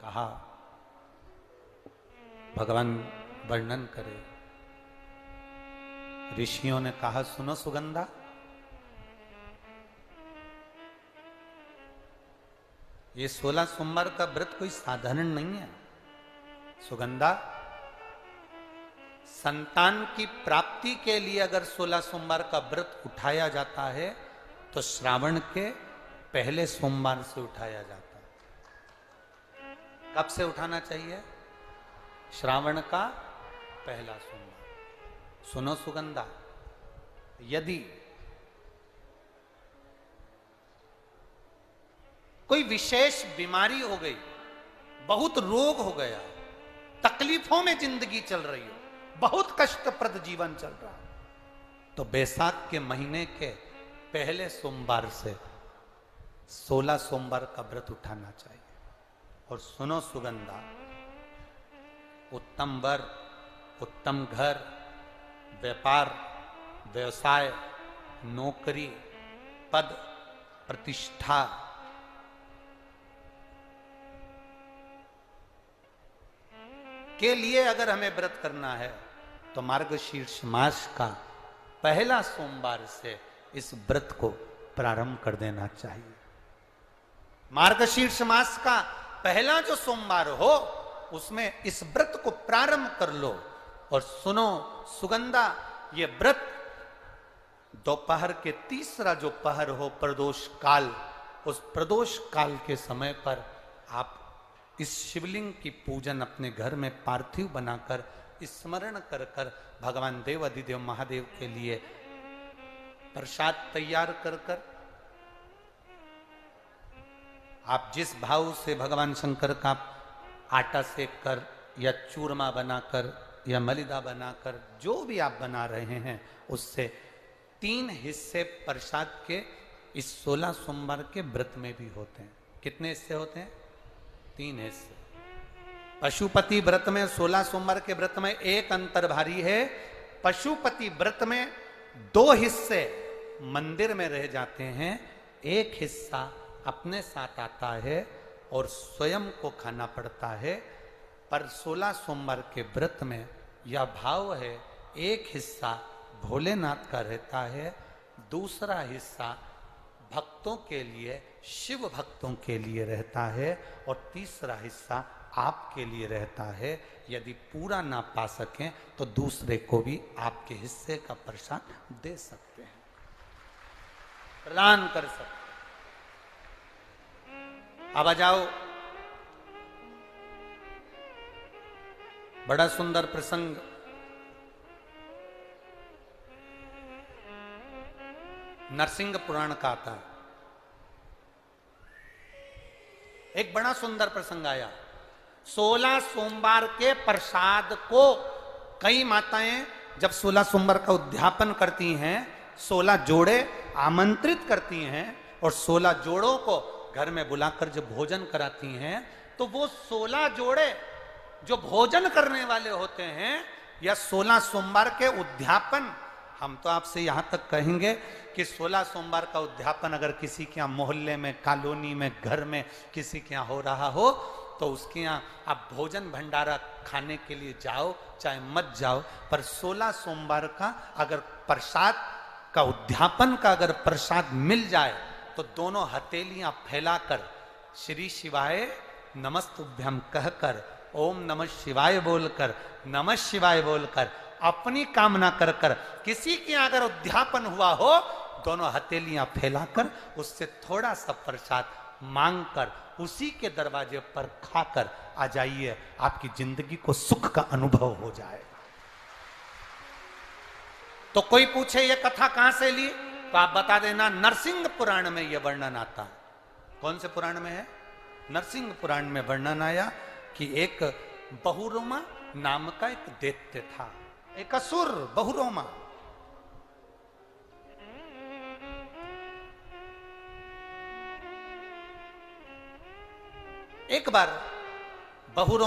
कहा, भगवान वर्णन करे। ऋषियों ने कहा, सुनो सुगंधा, ये 16 सोमवार का व्रत कोई साधारण नहीं है। सुगंधा, संतान की प्राप्ति के लिए अगर 16 सोमवार का व्रत उठाया जाता है तो श्रावण के पहले सोमवार से उठाया जाता है। कब से उठाना चाहिए? श्रावण का पहला सोमवार। सुनो सुगंधा, यदि कोई विशेष बीमारी हो गई, बहुत रोग हो गया, तकलीफों में जिंदगी चल रही हो, बहुत कष्टप्रद जीवन चल रहा, तो बैसाख के महीने के पहले सोमवार से 16 सोमवार का व्रत उठाना चाहिए। और सुनो सुगंधा, उत्तम वर, उत्तम घर, व्यापार, व्यवसाय, नौकरी, पद, प्रतिष्ठा, के लिए अगर हमें व्रत करना है तो मार्गशीर्ष मास का पहला सोमवार से इस व्रत को प्रारंभ कर देना चाहिए। मार्गशीर्ष मास का पहला जो सोमवार हो उसमें इस व्रत को प्रारंभ कर लो। और सुनो सुगंधा, ये व्रत दोपहर के तीसरा जो पहर हो, प्रदोष काल, उस प्रदोष काल के समय पर आप इस शिवलिंग की पूजन अपने घर में पार्थिव बनाकर स्मरण कर कर भगवान देव अधिदेव महादेव के लिए प्रसाद तैयार कर कर, आप जिस भाव से भगवान शंकर का आटा सेक कर या चूरमा बनाकर या मलिदा बनाकर जो भी आप बना रहे हैं, उससे 3 हिस्से प्रसाद के इस 16 सोमवार के व्रत में भी होते हैं। कितने हिस्से होते हैं? 3 हिस्से। पशुपति व्रत में 16 सोमवार के व्रत में एक अंतर भारी है। पशुपति व्रत में 2 हिस्से मंदिर में रह जाते हैं, एक हिस्सा अपने साथ आता है और स्वयं को खाना पड़ता है। पर 16 सोमवार के व्रत में यह भाव है, एक हिस्सा भोलेनाथ का रहता है, दूसरा हिस्सा भक्तों के लिए, शिव भक्तों के लिए रहता है, और तीसरा हिस्सा आपके लिए रहता है। यदि पूरा ना पा सकें तो दूसरे को भी आपके हिस्से का प्रसाद दे सकते हैं, प्रदान कर सकते हैं। अब आ जाओ, बड़ा सुंदर प्रसंग। नरसिंह पुराण का आता है। एक बड़ा सुंदर प्रसंग आया। 16 सोमवार के प्रसाद को कई माताएं जब 16 सोमवार का उद्यापन करती हैं, 16 जोड़े आमंत्रित करती हैं और 16 जोड़ों को घर में बुलाकर जब भोजन कराती हैं, तो वो 16 जोड़े जो भोजन करने वाले होते हैं या 16 सोमवार के उद्यापन, हम तो आपसे यहां तक कहेंगे कि 16 सोमवार का उद्यापन अगर किसी के यहाँ मोहल्ले में, कॉलोनी में, घर में किसी के यहाँ हो रहा हो तो उसके यहाँ आप भोजन भंडारा खाने के लिए जाओ चाहे मत जाओ, पर 16 सोमवार का अगर प्रसाद का उद्यापन का अगर प्रसाद मिल जाए तो दोनों हथेलियां फैलाकर श्री शिवाय नमस्तुभ्यम कहकर, ओम नमः शिवाय बोलकर, नमः शिवाय बोलकर अपनी कामना कर कर, किसी के अगर उद्यापन हुआ हो, दोनों हथेलियां फैलाकर उससे थोड़ा सा प्रसाद मांगकर उसी के दरवाजे पर खाकर आ जाइए, आपकी जिंदगी को सुख का अनुभव हो जाए। तो कोई पूछे ये कथा कहां से ली, तो आप बता देना नरसिंह पुराण में यह वर्णन आता है। कौन से पुराण में है? नरसिंह पुराण में वर्णन आया कि एक बहुरोमा नाम का एक दैत्य था, एक असुर बहुरोमा। एक बार बहुरोमा